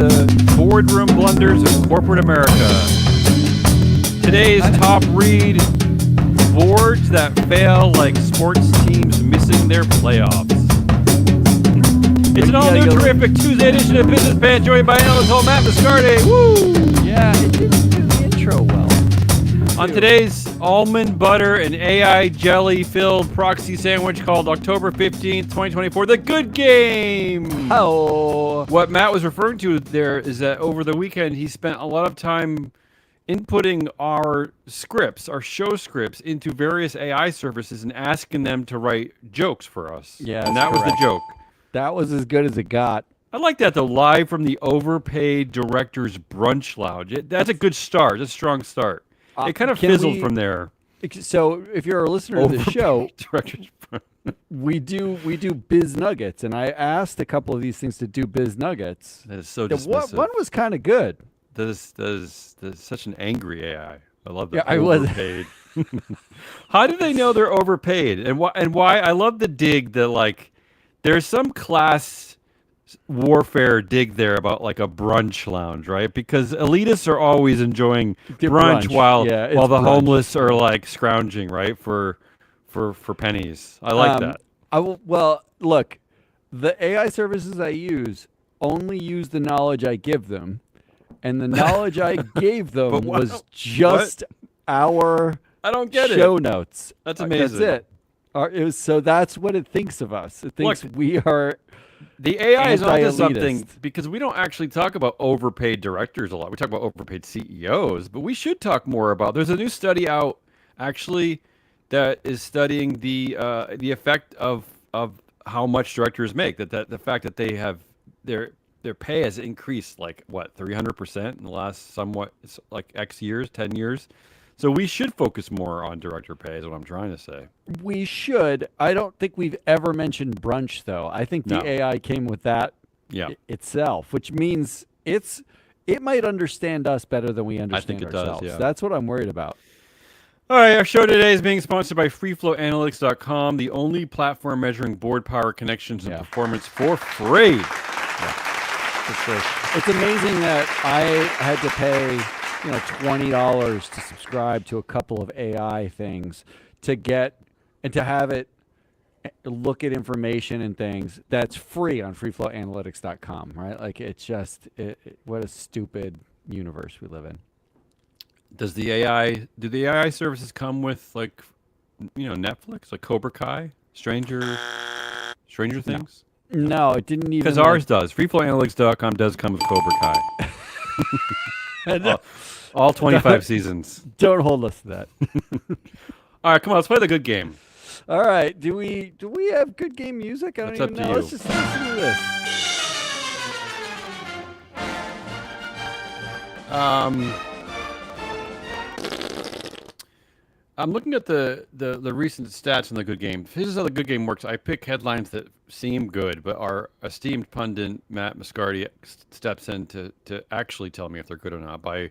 the boardroom blunders of corporate America. Today's top read: boards that fail like sports teams missing their playoffs. It's an all-new terrific Tuesday edition of Business Pants, joined by analyst Matt Mascardi. Woo! Yeah, it didn't do the intro well. On today's almond butter and AI jelly filled proxy sandwich called October 15th, 2024, the good game. Oh. What Matt was referring to there is that over the weekend he spent a lot of time inputting our scripts, our show scripts, into various AI services and asking them to write jokes for us. Yeah, and that was the joke. That was as good as it got. I like that, though, live from the overpaid director's brunch lounge. That's a good start. That's a strong start. It kind of fizzled from there. So if you're a listener to the show, we do biz nuggets, and I asked a couple of these things to do biz nuggets. That is so dismissive. One was kind of good. That is such an angry AI. I love that. Yeah, overpaid. How do they know they're overpaid? And why? I love the dig that, like, there's some class warfare dig there about like a brunch lounge, right? Because elitists are always enjoying brunch while the homeless are like scrounging, right, for pennies. I like that. Well, look, the AI services I use only use the knowledge I give them, and the knowledge I gave them was just our show notes. That's amazing. That's it. So that's what it thinks of us. It thinks we are. The AI is onto something, because we don't actually talk about overpaid directors a lot. We talk about overpaid CEOs, but we should talk more about. There's a new study out, actually, that is studying the effect of how much directors make. That the fact that they have their pay has increased like 300% in the last like X years, 10 years. So we should focus more on director pay, is what I'm trying to say. We should. I don't think we've ever mentioned brunch, though. I think the AI came with that itself, which means it might understand us better than we understand ourselves. Does, yeah. That's what I'm worried about. All right, our show today is being sponsored by freeflowanalytics.com, the only platform measuring board power, connections, and performance for free. Yeah, for free. It's amazing that I had to pay $20 to subscribe to a couple of AI things to get and to have it look at information and things that's free on freeflowanalytics.com, right? Like, it's just what a stupid universe we live in. Do the AI services come with like Netflix, like Cobra Kai, Stranger Things? No, it didn't even. Because ours does. Freeflowanalytics.com does come with Cobra Kai. All 25 seasons. Don't hold us to that. All right, come on, let's play the good game. All right, do we have good game music? I don't even know. Let's just listen to this. I'm looking at the recent stats on the good game. This is how the good game works. I pick headlines that seem good, but our esteemed pundit Matt Mascardi steps in to actually tell me if they're good or not by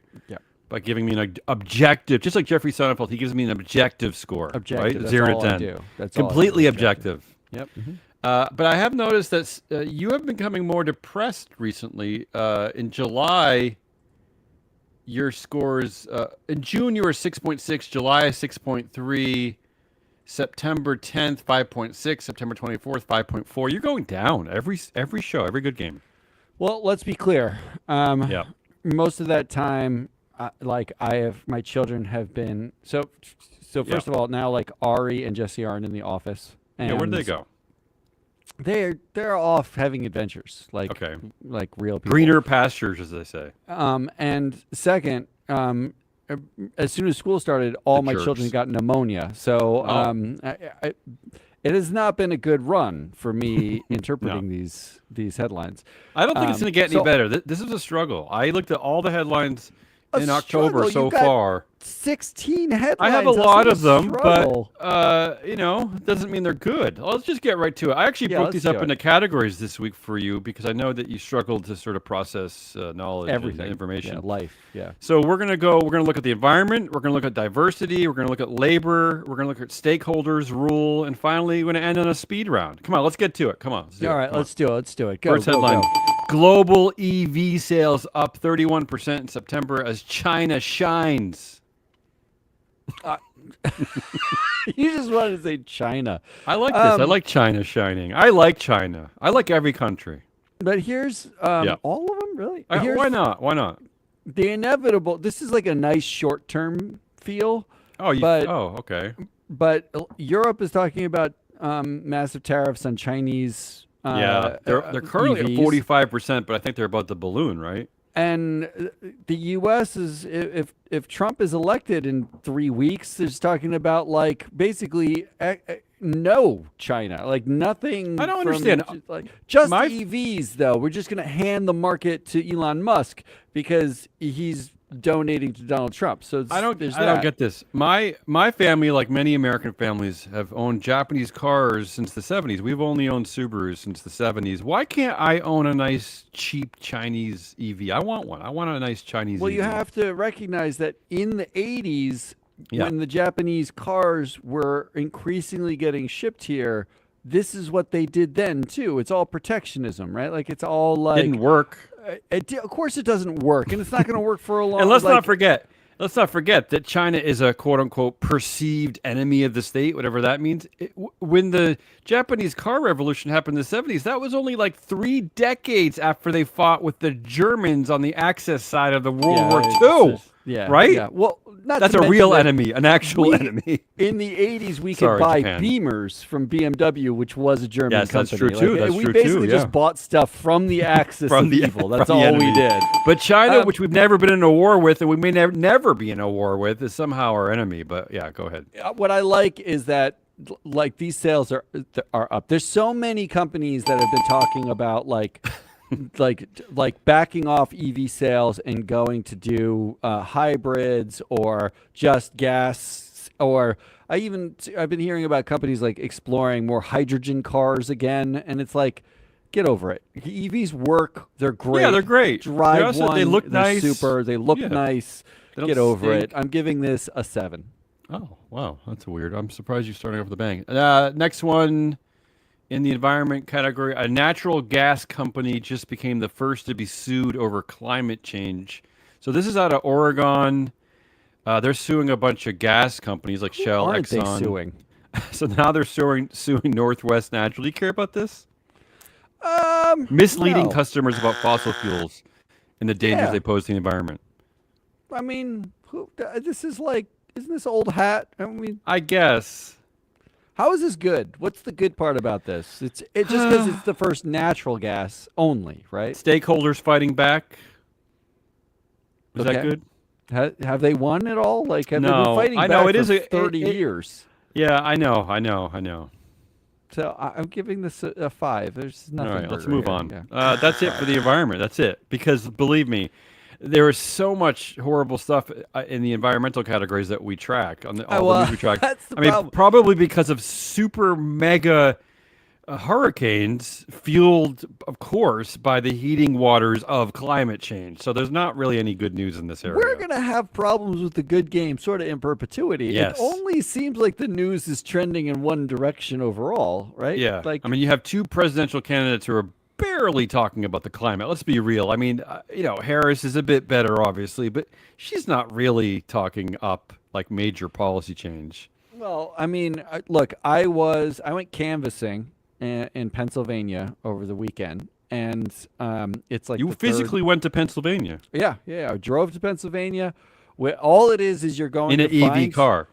giving me an objective, just like Jeffrey Sonnenfeld. He gives me an objective score, right? 0 to 10. That's completely objective. Yep. Mm-hmm. But I have noticed that you have been becoming more depressed recently. In July, your scores, in June you were 6.6, July 6.3, September 10th 5.6, September 24th 5.4. You're going down every show, every good game. Well, let's be clear. Most of that time, my children have been so. First of all, now like Ari and Jesse aren't in the office. And where'd they go? They're off having adventures, like real people. Greener pastures, as they say. And second, as soon as school started, all my children got pneumonia. So it has not been a good run for me interpreting these headlines. I don't think it's going to get any better. This is a struggle. I looked at all the headlines in October so far. 16 headlines. I have a lot of them, but it doesn't mean they're good. Let's just get right to it. I actually broke these up into categories this week for you because I know that you struggled to sort of process knowledge and information. Life. Yeah. So we're gonna look at the environment. We're gonna look at diversity. We're gonna look at labor. We're gonna look at stakeholders, rule, and finally we're gonna end on a speed round. Come on, let's get to it. Come on. All right, let's do it. Go. First headline: Global EV sales up 31% in September as China shines. You just wanted to say China. I like this. I like China shining. I like China. I like every country. But here's Yeah. all of them, really? Why not? Why not? The inevitable. This is like a nice short-term feel. Oh, okay. But Europe is talking about massive tariffs on Chinese. They're currently EVs. at 45%, but I think they're about the balloon, right? And the U.S. is if Trump is elected in 3 weeks, is talking about like basically no China, like nothing. I don't understand. Just EVs though. We're just going to hand the market to Elon Musk because he's donating to Donald Trump. So I don't get this. My family, like many American families, have owned Japanese cars since the 70s. We've only owned Subarus since the 70s. Why can't I own a nice, cheap Chinese EV? I want one. I want a nice Chinese EV. Well, you have to recognize that in the 80s, when the Japanese cars were increasingly getting shipped here, this is what they did then, too. It's all protectionism, right? Like, it's all like... Didn't work. Of course it doesn't work, and it's not going to work for a long... And let's not forget that China is a quote-unquote perceived enemy of the state, whatever that means. When the Japanese car revolution happened in the 70s, that was only like 3 decades after they fought with the Germans on the Axis side of the World War II. Right? Yeah. Well, that's a real enemy, an actual enemy. In the 80s, we could buy Japan. Beamers from BMW, which was a German company. That's true, too. We basically just bought stuff from the Axis of evil. That's all we did. But China, which we've never been in a war with, and we may never be in a war with, is somehow our enemy. But yeah, go ahead. What I like is that like these sales are up. There's so many companies that have been talking about like backing off EV sales and going to do hybrids or just gas, or I've been hearing about companies like exploring more hydrogen cars again, and it's like, get over it. EVs work. They're great. Yeah, they're great. Drive one. They look nice. Super. They look nice. Get over it. I'm giving this a 7. Oh, wow. That's weird. I'm surprised you're starting off with a bang. Next one. In the environment category, a natural gas company just became the first to be sued over climate change. So this is out of Oregon. They're suing a bunch of gas companies like Shell, Aren't Exxon. they suing? So now they're suing Northwest Natural. Do you care about this? Misleading customers about fossil fuels and the dangers they pose to the environment. I mean, this is like, isn't this old hat? I mean, I guess. How is this good? What's the good part about this? It's just because it's the first natural gas only, right? Stakeholders fighting back. Is that good? Have they won at all? Like, have they been fighting I know back it is for 30 years? Yeah, I know. So I'm giving this a 5. There's nothing. All right, let's move on. Yeah. That's it for the environment. That's it. Because believe me, there is so much horrible stuff in the environmental categories that we track on all the news we track. That's the problem. Probably because of super mega hurricanes fueled, of course, by the heating waters of climate change. So there's not really any good news in this area. We're going to have problems with the good game sort of in perpetuity. Yes. It only seems like the news is trending in one direction overall, right? Yeah. Like, I mean, you have 2 presidential candidates who are barely talking about the climate. Let's be real. I mean, Harris is a bit better, obviously, but she's not really talking up like major policy change. Well, I mean, look, I went canvassing in Pennsylvania over the weekend, and it's like you physically went to Pennsylvania. Yeah. I drove to Pennsylvania. All it is you're going in an EV car,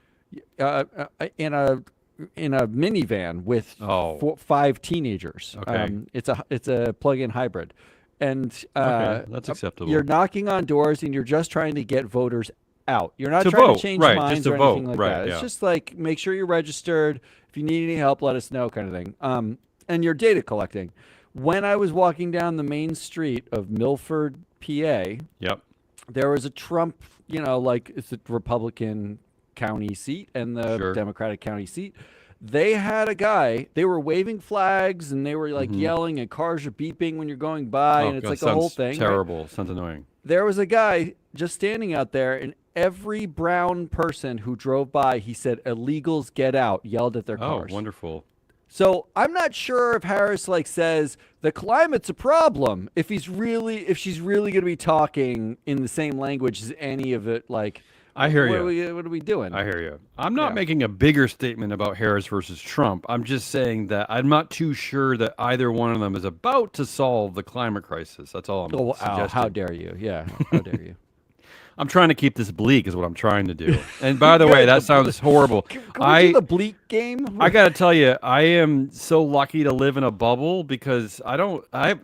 in a minivan with 5 teenagers. Okay. It's a plug-in hybrid, and that's acceptable. You're knocking on doors and you're just trying to get voters out. You're not to trying vote. to change Right. minds Just to or vote. anything like Right. that. Yeah. It's just like, make sure you're registered. If you need any help, let us know, kind of thing. And you're data collecting. When I was walking down the main street of Milford, PA, there was a Trump, like it's a Republican county seat and the Democratic county seat. They had a guy, they were waving flags and they were like yelling, and cars are beeping when you're going by, and it's like the whole thing. Terrible. Right? Sounds annoying. There was a guy just standing out there, and every brown person who drove by, he said, "Illegals, get out," yelled at their cars. Oh, wonderful. So I'm not sure if Harris like says the climate's a problem if she's really going to be talking in the same language as any of it. Like, I hear you. What are we doing? I hear you. I'm not making a bigger statement about Harris versus Trump. I'm just saying that I'm not too sure that either one of them is about to solve the climate crisis. That's all I'm suggesting. How dare you? Yeah, how dare you? I'm trying to keep this bleak is what I'm trying to do. And by the way, that sounds horrible. Can we do the bleak game? I got to tell you, I am so lucky to live in a bubble because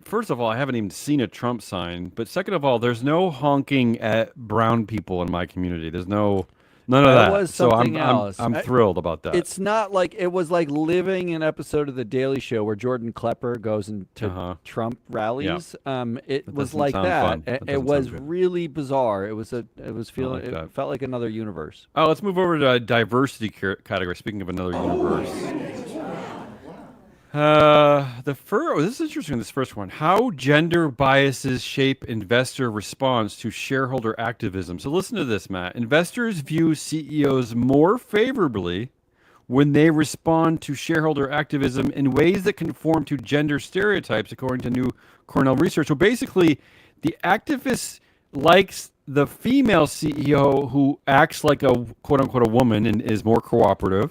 first of all, I haven't even seen a Trump sign. But second of all, there's no honking at brown people in my community. There's none of that. Was something else. I'm thrilled about that. It's not like it was like living an episode of The Daily Show where Jordan Klepper goes into Trump rallies. Yeah. It was like that. It was really bizarre. It felt like another universe. Oh, let's move over to diversity category. Speaking of another universe. This is interesting, this first one. How gender biases shape investor response to shareholder activism. So listen to this, Matt. Investors view CEOs more favorably when they respond to shareholder activism in ways that conform to gender stereotypes, according to new Cornell research. So basically, the activist likes the female CEO who acts like a quote-unquote a woman and is more cooperative.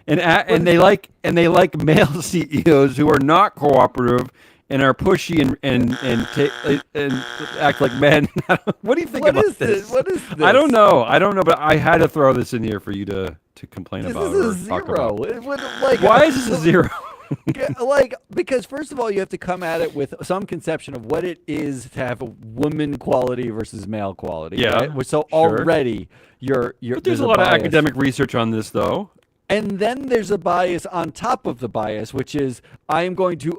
And they like male CEOs who are not cooperative and are pushy and act like men. What do you think about this? What is this? I don't know, but I had to throw this in here for you to complain about. This is a zero. Why is this a zero? Because first of all, you have to come at it with some conception of what it is to have a woman quality versus male quality. Yeah. Right? So already you're. But there's a lot of academic research on this, though. And then there's a bias on top of the bias, which is I am going to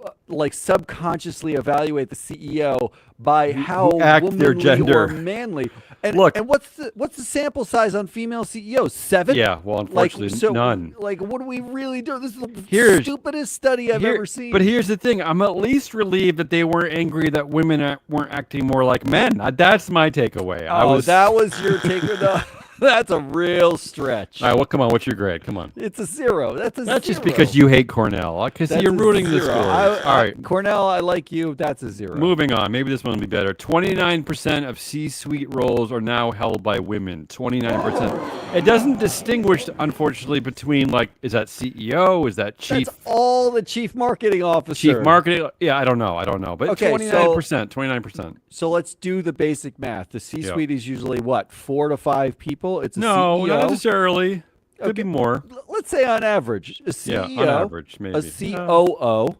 subconsciously evaluate the CEO by how their gender or manly. And look, and what's the sample size on female CEOs? 7? Yeah, well, unfortunately, none. Like, what do we really do? This is the stupidest study I've ever seen. But here's the thing: I'm at least relieved that they weren't angry that women weren't acting more like men. That's my takeaway. That was your takeaway. That's a real stretch. All right, come on. What's your grade? Come on. It's a 0. That's That's just because you hate Cornell. Because you're rooting this for. All right. Cornell, I like you. That's a 0. Moving on. Maybe this one will be better. 29% of C-suite roles are now held by women. 29%. It doesn't distinguish, unfortunately, between, is that CEO? Is that chief? That's all the chief marketing officer. Chief marketing. Yeah, I don't know. But okay, 29%. 29%. So let's do the basic math. The C-suite is usually what? 4 to 5 people? It's a no, CEO. Not necessarily. Could be more. Let's say on average, a CEO, on average, maybe. A COO,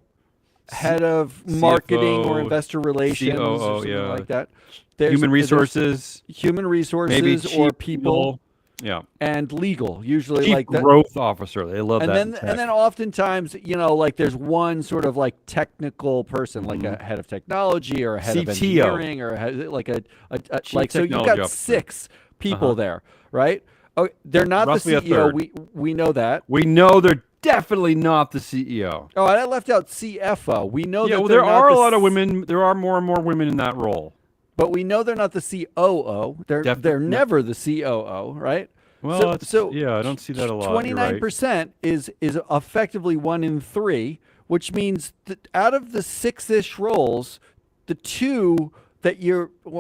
head of marketing or investor relations, COO, or something like that. Human resources, maybe or people, and legal. Usually, Chief growth officer. They love that. And then oftentimes, there's one sort of technical person, like a head of technology or a head of engineering or so you've got 6 people there, right? Oh, they're not roughly the CEO. We know that. We know they're definitely not the CEO. Oh, I left out CFO. We know that there are a lot of women. There are more and more women in that role. But we know they're not the COO. They're never the COO, right? Well, I don't see that a lot. 29% is effectively 1 in 3, which means that out of the 6-ish roles, the 2 that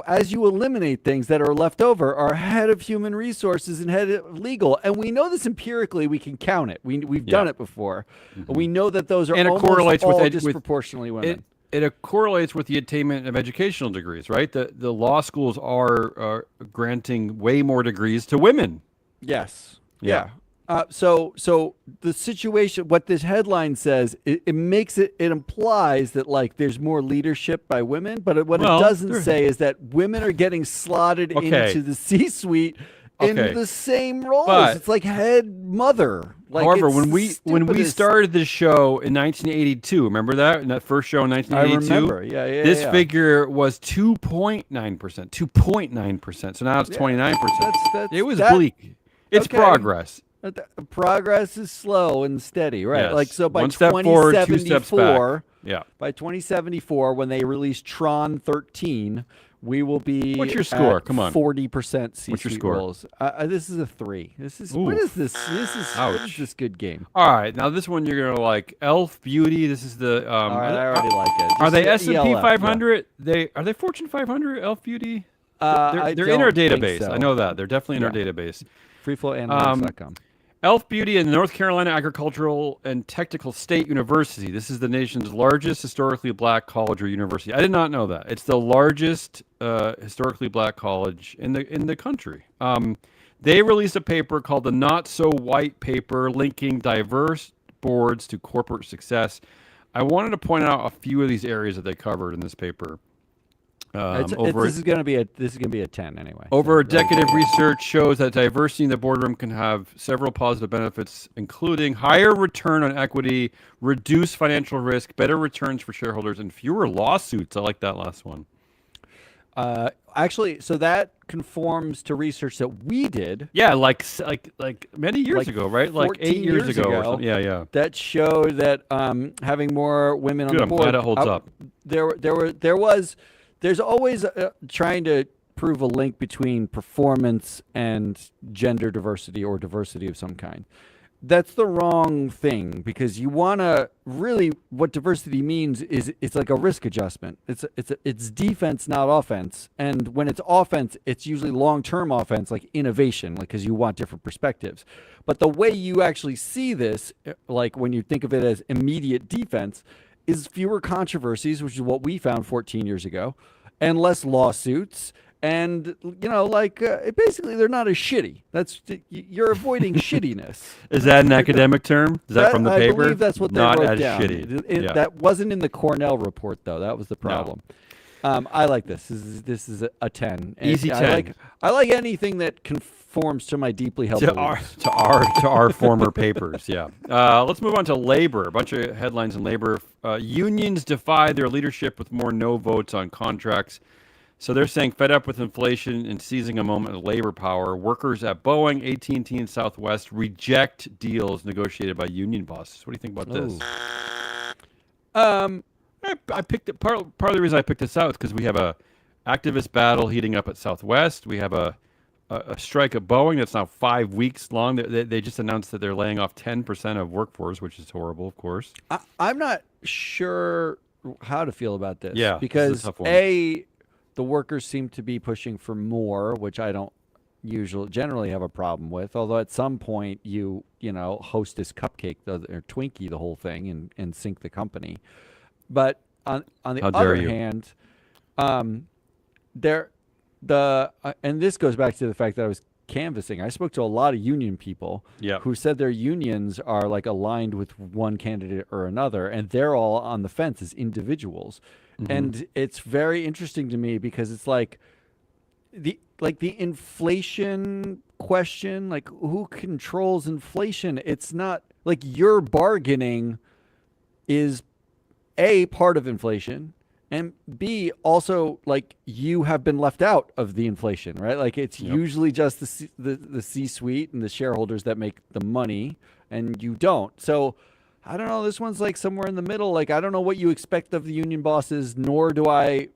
as you eliminate things that are left over are head of human resources and head of legal. And we know this empirically. We can count it. We've done it before. Mm-hmm. We know that those are almost all disproportionately women. It correlates with the attainment of educational degrees, right? The law schools are granting way more degrees to women. Yes. Yeah. So the situation, what this headline says, it implies that there's more leadership by women, but what it doesn't say is that women are getting slotted into the C-suite in the same roles. It's like head mother. However, when we started this show in 1982, remember that in that first show in 1982? I remember. Yeah. This figure was 2.9%. 2.9%. So now it's 29%. It was bleak. It's progress. Progress is slow and steady, right? Yes. So by 2074, 2 steps back. Yeah. By 2074, when they release Tron 13, We will be. What's your score? Come on. 40% C-suite What's your score? roles. This is a 3. This is what is this? What is this good game? All right, now this one you're gonna like. Elf Beauty. This is the. All right, I already like it. Are they Just S&P ELF, 500? Are they Fortune 500? Elf Beauty. I They're in our don't think database. so. I know that they're definitely in our database. Freeflowanalytics.com. Elf Beauty and the North Carolina Agricultural and Technical State University. This is the nation's largest historically black college or university. I did not know that. It's the largest historically black college in the country. They released a paper called the Not So White Paper, linking diverse boards to corporate success. I wanted to point out a few of these areas that they covered in this paper. This is going to be a 10 anyway. Over a decade of research shows that diversity in the boardroom can have several positive benefits, including higher return on equity, reduced financial risk, better returns for shareholders, and fewer lawsuits. I like that last one. Actually, so that conforms to research that we did. Yeah, like many years ago, right? Like 8 years ago or something. Yeah. That showed that having more women on the board. I'm glad it holds up. There's always trying to prove a link between performance and gender diversity or diversity of some kind. That's the wrong thing, because you want to really, what diversity means is it's like a risk adjustment. It's defense, not offense. And when it's offense, it's usually long-term offense, like innovation, like because you want different perspectives. But the way you actually see this, like when you think of it as immediate defense, is fewer controversies, which is what we found 14 years ago, and less lawsuits. And, basically they're not as shitty. You're avoiding shittiness. Is that an academic term? Is that from the paper? I believe that's what they not wrote as down. Shitty. That wasn't in the Cornell report, though. That was the problem. No. I like this. This is a 10. Easy 10. I like anything that conforms to my deeply held beliefs. To our former papers. Yeah. Let's move on to labor. A bunch of headlines in labor. Unions defy their leadership with more no votes on contracts. So they're saying, fed up with inflation and seizing a moment of labor power, workers at Boeing, AT&T, and Southwest reject deals negotiated by union bosses. What do you think about this? I picked it. Part of the reason I picked this out is because we have a activist battle heating up at Southwest. We have a strike at Boeing that's now 5 weeks long. They just announced that they're laying off 10% of workforce, which is horrible, of course. I'm not sure how to feel about this. Yeah, because this is a tough one. The workers seem to be pushing for more, which I don't generally have a problem with. Although at some point you Hostess cupcake or Twinkie the whole thing and sink the company. But on the other hand, and this goes back to the fact that I was canvassing. I spoke to a lot of union people who said their unions are like aligned with one candidate or another, and they're all on the fence as individuals. Mm-hmm. And it's very interesting to me because it's like the inflation question, like who controls inflation? It's not like your bargaining is A, part of inflation, and B, also like you have been left out of the inflation, right? Like it's usually just the C-suite and the shareholders that make the money, and you don't. So I don't know. This one's like somewhere in the middle. Like I don't know what you expect of the union bosses, nor do I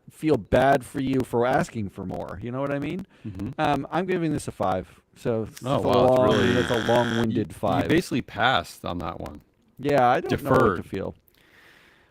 feel bad for you for asking for more. You know what I mean? Mm-hmm. I'm giving this a 5. So it's it's a long-winded 5. You basically passed on that one. Yeah, I don't know what to feel.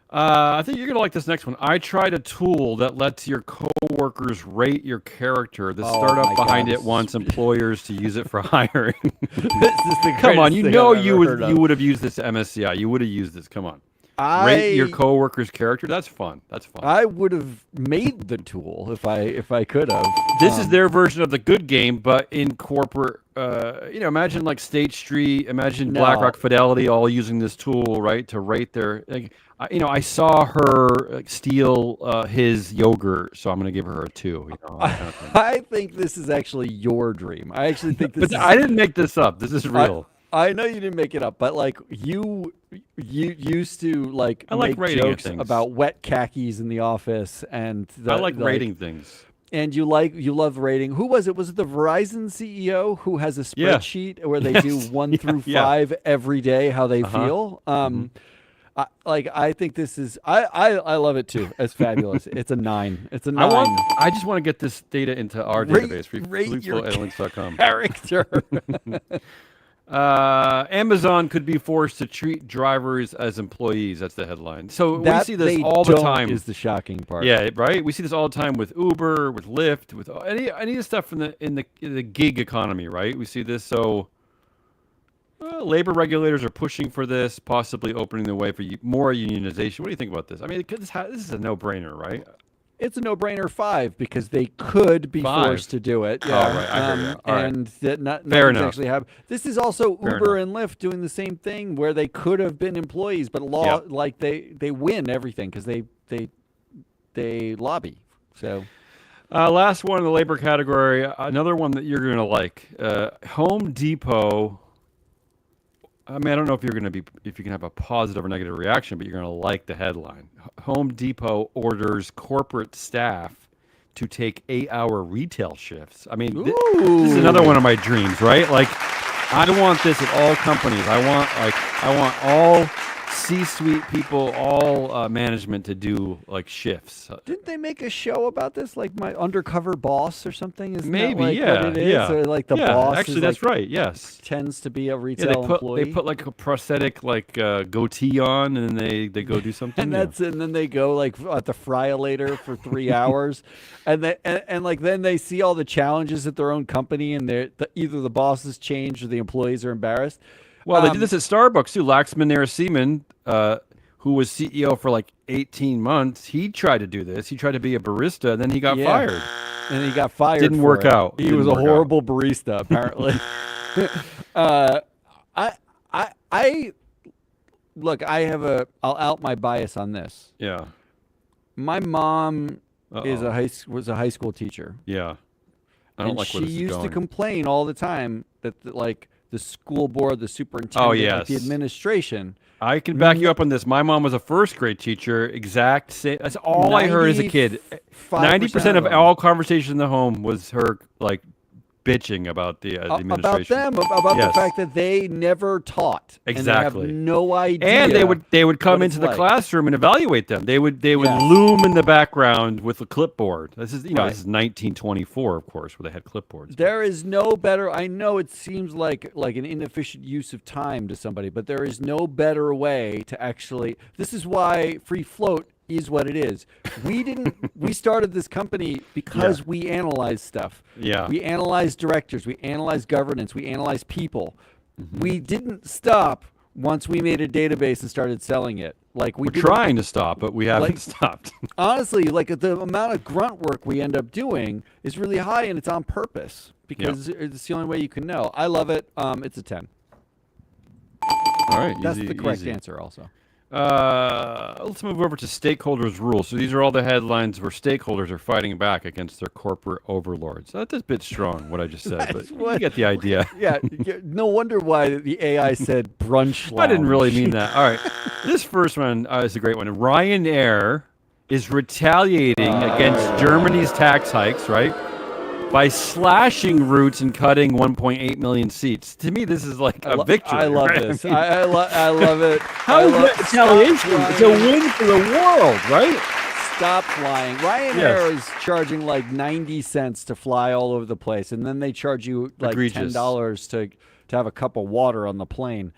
I think you're going to like this next one. I tried a tool that lets your coworkers rate your character. The startup behind it wants employers to use it for hiring. This is the Come on, you would have used this at MSCI. You would have used this. Come on. Rate your coworkers' character. That's fun. I would have made the tool if I could have. This is their version of the good game, but in corporate. Imagine like State Street. Imagine BlackRock, Fidelity, all using this tool, right, to rate their. I saw her steal his yogurt, so I'm going to give her a 2. I think this is actually your dream. I actually think this. But I didn't make this up. This is real. I know you didn't make it up, but like you used to make jokes about wet khakis in the office, and I like rating things. And you love rating. Who was it? Was it the Verizon CEO who has a spreadsheet where they do 1 through 5 every day how they feel? I think this is I love it too. It's fabulous. It's a 9. It's a 9. I just want to get this data into our database. Rate your Analysts.com. character. Amazon could be forced to treat drivers as employees. That's the headline. So we see this they all the don't time. Is the shocking part. Yeah, right. We see this all the time with Uber, with Lyft, with any of the stuff in the gig economy. Right. We see this. So labor regulators are pushing for this, possibly opening the way for more unionization. What do you think about this? I mean, this is a no-brainer, right? It's a no-brainer 5 because they could be 5. forced to do it. Oh, right. I hear you. All right. And that Fair nothing's enough. actually happened. This is also Fair Uber and Lyft doing the same thing where they could have been employees, but law like they win everything because they lobby. So. Last one in the labor category, another one that you're going to like. Home Depot. I mean, I don't know if you can have a positive or negative reaction, but you're going to like the headline. Home Depot orders corporate staff to take 8-hour retail shifts. I mean, this is another one of my dreams, right? Like, I want this at all companies. I want all C-suite people, all management to do like shifts. Didn't they make a show about this, like My Undercover Boss or something? Isn't Maybe, that like what it is? yeah. Or like the boss. Actually, is that's like, right. Yes. Tends to be a retail employee. They put like a prosthetic goatee on, and then they go do something. And then they go like at the fryolator for 3 hours, and then they see all the challenges at their own company, and either the bosses change or the employees are embarrassed. Well, they did this at Starbucks too. Laxman Narasimhan, who was CEO for like 18 months, he tried to do this. He tried to be a barista, and then he got fired. And he got fired. Didn't work out. He was a horrible barista, apparently. Look, I'll out my bias on this. Yeah. My mom was a high school teacher. Yeah. I don't like where this is She used to going. complain all the time that the school board, the superintendent, the administration. I can back you up on this. My mom was a first grade teacher. Exact same. That's all I heard as a kid. 90% of all conversation in the home was her like bitching about the administration. About the fact that they never taught. Exactly. And they have no idea. And they would come into the classroom and evaluate them. They would loom in the background with a clipboard. This is this is 1924, of course, where they had clipboards. There is no better. I know it seems like an inefficient use of time to somebody, but there is no better way to actually. This is why free float is what it is. We started this company because we analyze stuff. Yeah. We analyze directors, we analyze governance, we analyze people. We didn't stop once we made a database and started selling it. Like we're trying to stop, but we haven't stopped. Honestly, like the amount of grunt work we end up doing is really high, and it's on purpose because it's the only way you can know. I love it. It's a 10. All right. That's the correct answer also. Let's move over to stakeholders' rules. So these are all the headlines where stakeholders are fighting back against their corporate overlords. That's a bit strong, what I just said, but you get the idea. Yeah, no wonder why the AI said brunch lounge. I didn't really mean that. All right, this first one is a great one. Ryanair is retaliating against Germany's tax hikes, right? By slashing routes and cutting 1.8 million seats. To me, this is like a victory. I love this. I love it. How is that retaliation? It's a win for the world, right? Stop flying. Ryanair is charging like 90 cents to fly all over the place, and then they charge you like $10 to have a cup of water on the plane.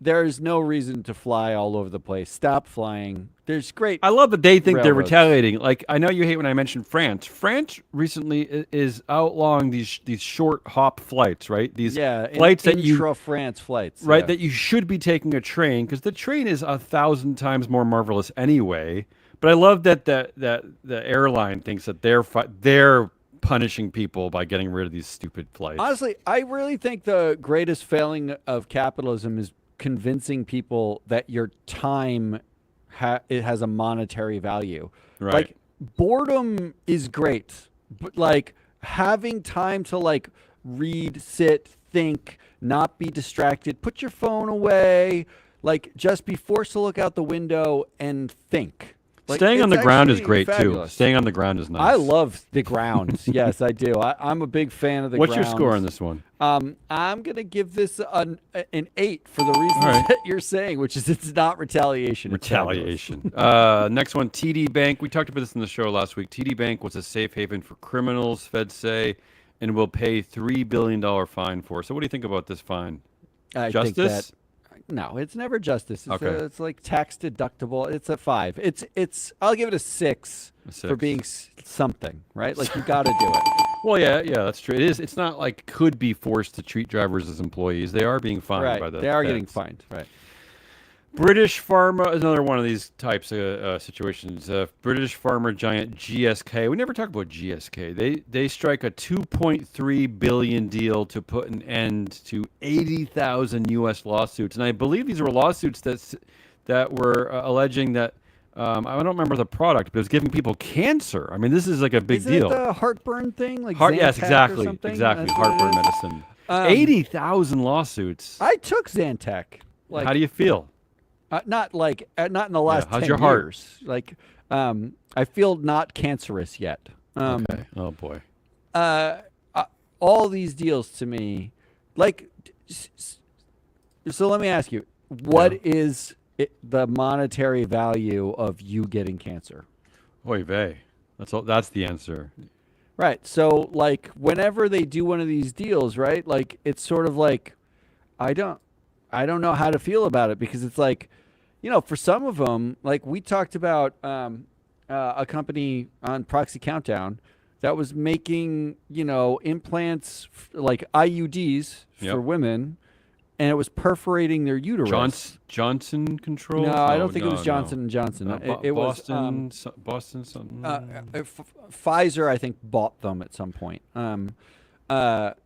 There is no reason to fly all over the place. Stop flying. There's great. I love that they think they're railroads. retaliating. Like, I know you hate when I mention France. France recently is outlawing these short hop flights, right? These flights that intra-France flights, right? That you should be taking a train because the train is 1,000 times more marvelous anyway. But I love that the airline thinks that they're punishing people by getting rid of these stupid flights. Honestly, I really think the greatest failing of capitalism is convincing people that your time it has a monetary value. Right. Like boredom is great, but like having time to like read, sit, think, not be distracted, put your phone away, like just be forced to look out the window and think. Like, Staying on it's the ground is actually great fabulous. too. Staying on the ground is nice. I love the grounds. Yes, I do. I'm a big fan of the What's grounds. your score on this one? I'm going to give this an 8 for the reasons that you're saying, which is it's not retaliation. Retaliation. Next one, TD Bank. We talked about this in the show last week. TD Bank was a safe haven for criminals, feds say, and will pay $3 billion fine for. So what do you think about this fine? Justice? Think that, no, it's never justice. It's like tax deductible. It's a 5. I'll give it a 6, for being something, right? Like, you got to do it. Well, yeah, that's true. It is. It's not like could be forced to treat drivers as employees. They are being fined by the They are feds. getting fined, right? British pharma is another one of these types of situations. British pharma giant GSK. We never talk about GSK. They strike a $2.3 billion deal to put an end to 80,000 U.S. lawsuits, and I believe these were lawsuits that were alleging that I don't remember the product, but it was giving people cancer. I mean, this is like a big deal. Is it the heartburn thing, like yes, Zantac exactly, or something? exactly. That's Heartburn medicine. 80,000 lawsuits. I took Zantac. Like, how do you feel? Not in the last 10 how's your heart? years. Like, I feel not cancerous yet. Okay. Oh boy. All these deals to me, like, so let me ask you, what is the monetary value of you getting cancer? Oy vey. That's the answer. Right. So, like, whenever they do one of these deals, right? Like, it's sort of like, I don't know how to feel about it, because it's like, for some of them, like we talked about a company on Proxy Countdown that was making, implants like IUDs for women, and it was perforating their uterus. Johnson Controls? No, I don't think it was Johnson & Johnson. It Boston, was Boston something. Pfizer, I think, bought them at some point. But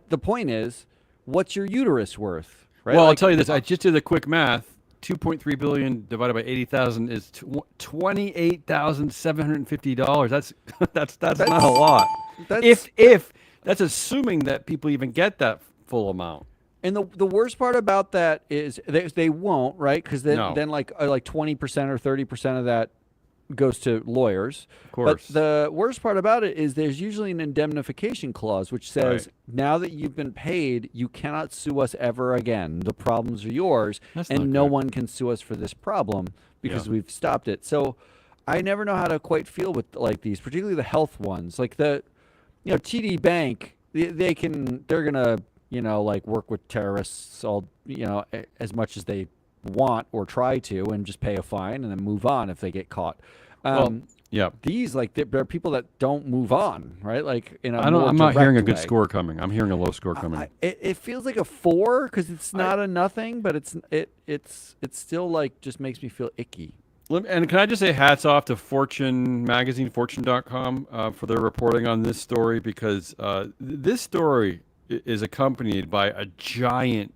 the point is, what's your uterus worth? Right? Well, I'll tell you this. I just did the quick math. 2.3 billion divided by 80,000 is $28,750. That's not a lot. If that's assuming that people even get that full amount. And the worst part about that is they won't, right? Because then like 20% or 30% of that goes to lawyers. Of course. But the worst part about it is there's usually an indemnification clause which says, now that you've been paid, you cannot sue us ever again. The problems are yours, and no one can sue us for this problem because we've stopped it. So I never know how to quite feel with like these, particularly the health ones. Like TD Bank, they're gonna like work with terrorists all as much as they want or try to, and just pay a fine and then move on if they get caught. These, like, there are people that don't move on, right? Like, I'm not hearing a good score coming. I'm hearing a low score coming. It feels like a 4 because it's not a nothing, but it's still like just makes me feel icky. And can I just say hats off to Fortune magazine, Fortune.com, for their reporting on this story, because this story is accompanied by a giant,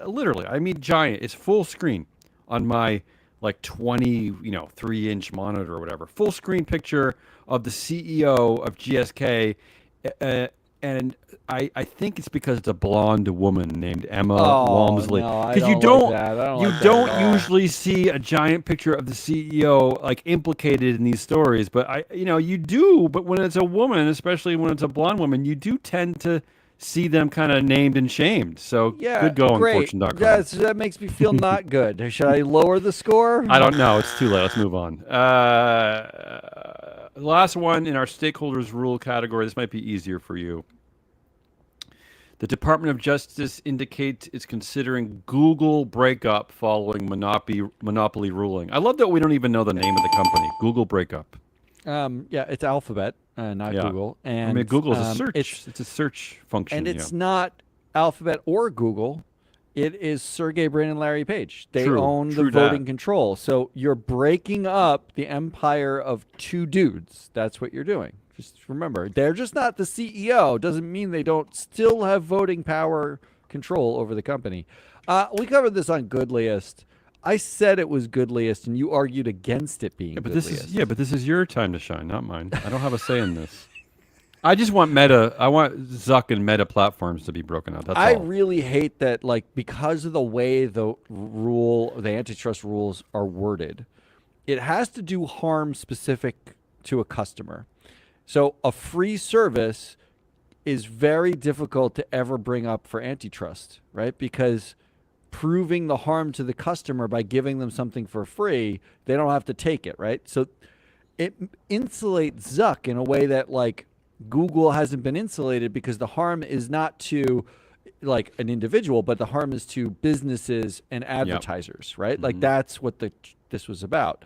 literally, I mean giant. It's full screen on my like 3-inch monitor or whatever. Full screen picture of the CEO of GSK, and I think it's because it's a blonde woman named Emma Walmsley. Because you don't usually see a giant picture of the CEO like implicated in these stories, but you do. But when it's a woman, especially when it's a blonde woman, you do tend to see them kind of named and shamed. So good going, Fortune.com. Yes, that makes me feel not good. Should I lower the score? I don't know. It's too late. Let's move on. Last one in our stakeholders rule category. This might be easier for you. The Department of Justice indicates it's considering Google breakup following monopoly ruling. I love that we don't even know the name of the company. Google breakup. It's Alphabet, not Google. And I mean, Google's a search. It's a search function. And it's not Alphabet or Google. It is Sergey Brin and Larry Page. They own the voting control. So you're breaking up the empire of two dudes. That's what you're doing. Just remember, they're just not the CEO. Doesn't mean they don't still have voting power control over the company. We covered this on Goodliest. I said it was Goodliest, and you argued against it being Goodliest. But this is your time to shine, not mine. I don't have a say in this. I just want Meta. I want Zuck and Meta platforms to be broken out. That's all. I really hate that, like, because of the way the antitrust rules are worded, it has to do harm specific to a customer. So a free service is very difficult to ever bring up for antitrust, right? Because proving the harm to the customer by giving them something for free, they don't have to take it, right? So it insulates Zuck in a way that like Google hasn't been insulated, because the harm is not to like an individual, but the harm is to businesses and advertisers, right? Like that's what this was about.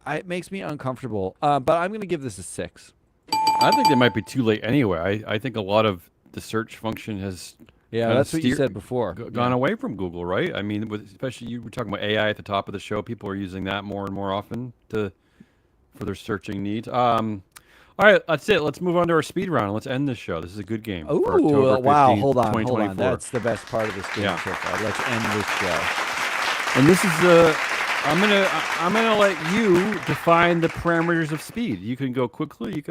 It makes me uncomfortable, but I'm going to give this a 6. I think it might be too late anyway. I think a lot of the search function has that's what you said before. Gone away from Google, right? I mean, especially you were talking about AI at the top of the show. People are using that more and more often for their searching needs. All right, that's it. Let's move on to our speed round. Let's end this show. This is a good game. Oh, wow. Hold on. That's the best part of this game. Yeah. So far. Let's end this show. And this is I'm gonna let you define the parameters of speed. You can go quickly.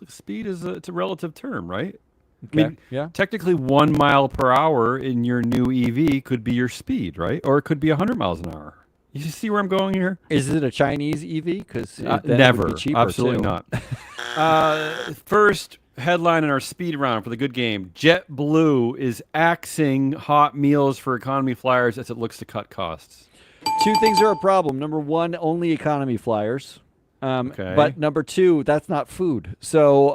Speed is it's a relative term, right? Okay. I mean, technically 1 mile per hour in your new EV could be your speed, right? Or it could be 100 miles an hour. You see where I'm going here? Is it a Chinese EV? Because never, it would be cheaper, absolutely too. not. First headline in our speed round for the good game: JetBlue is axing hot meals for economy flyers as it looks to cut costs. 2 things are a problem. Number 1, only economy flyers. Okay. But number 2, that's not food. So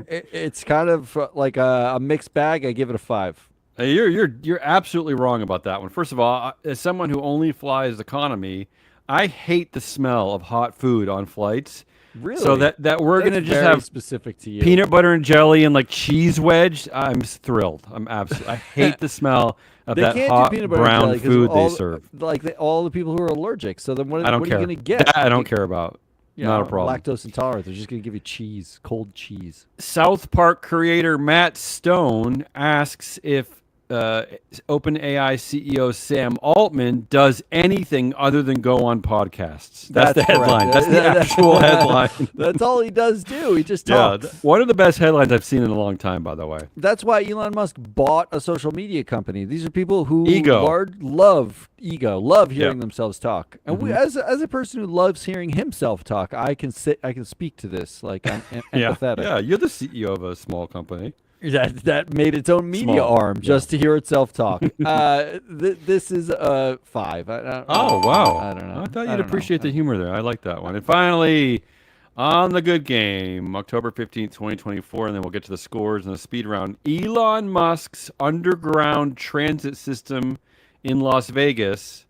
it's kind of like a mixed bag. I give it a 5. You're absolutely wrong about that one. First of all, as someone who only flies economy, I hate the smell of hot food on flights. Really? So that we're going to just very have specific to you. Peanut butter and jelly and like cheese wedge. I'm thrilled. I hate the smell of that hot brown food they serve. Like all the people who are allergic. So then what are you going to get? That I don't care about. Not a problem. Lactose intolerant. They're just going to give you cheese, cold cheese. South Park creator Matt Stone asks if OpenAI CEO Sam Altman does anything other than go on podcasts. That's the headline. That's the actual headline. That's all he does do. He just talks. One of the best headlines I've seen in a long time, by the way. That's why Elon Musk bought a social media company. These are people who love hearing themselves talk. And as a person who loves hearing himself talk, I can speak to this. Like I'm empathetic. Yeah, you're the CEO of a small company. That made its own media arm just to hear itself talk. This is a 5. Oh, wow. I don't know. I thought you'd appreciate the humor there. I like that one. And finally, on the good game, October 15th, 2024, and then we'll get to the scores and the speed round. Elon Musk's underground transit system in Las Vegas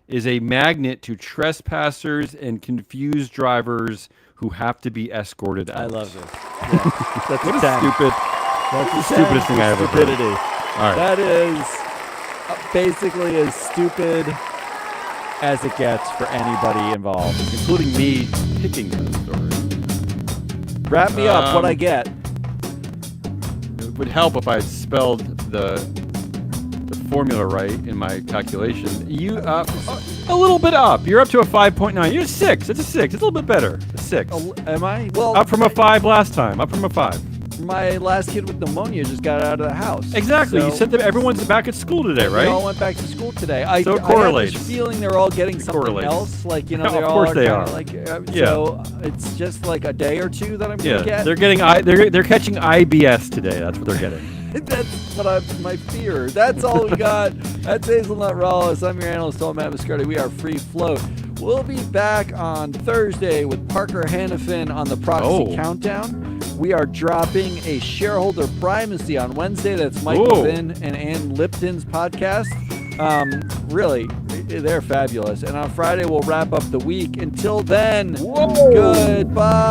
is a magnet to trespassers and confused drivers who have to be escorted out. I love this. Yeah. That's what a stupid... That's the stupidest thing I ever heard. Stupidity. All right. That is basically as stupid as it gets for anybody involved, including me picking the story. Wrap me up. What I get. It would help if I had spelled the formula right in my calculation. You a little bit up. You're up to a 5.9. You're a 6. It's a 6. It's a little bit better. A 6. Am I? Well, up from a 5 last time. Up from a 5. My last kid with pneumonia just got out of the house. Exactly. So you said that everyone's back at school today, right? They all went back to school today. So it correlates. I have this feeling they're all getting something else. Like, they're of all course they are. So it's just like a day or two that I'm going to get. They're getting they're catching IBS today. That's what they're getting. That's my fear. That's all we got. That's Hazelnut Rawless. I'm your analyst, Matt Viscardi. We are Free Float. We'll be back on Thursday with Parker Hannafin on the Proxy Countdown. We are dropping a shareholder primacy on Wednesday. That's Mike Levin and Ann Lipton's podcast. Really, they're fabulous. And on Friday, we'll wrap up the week. Until then, goodbye.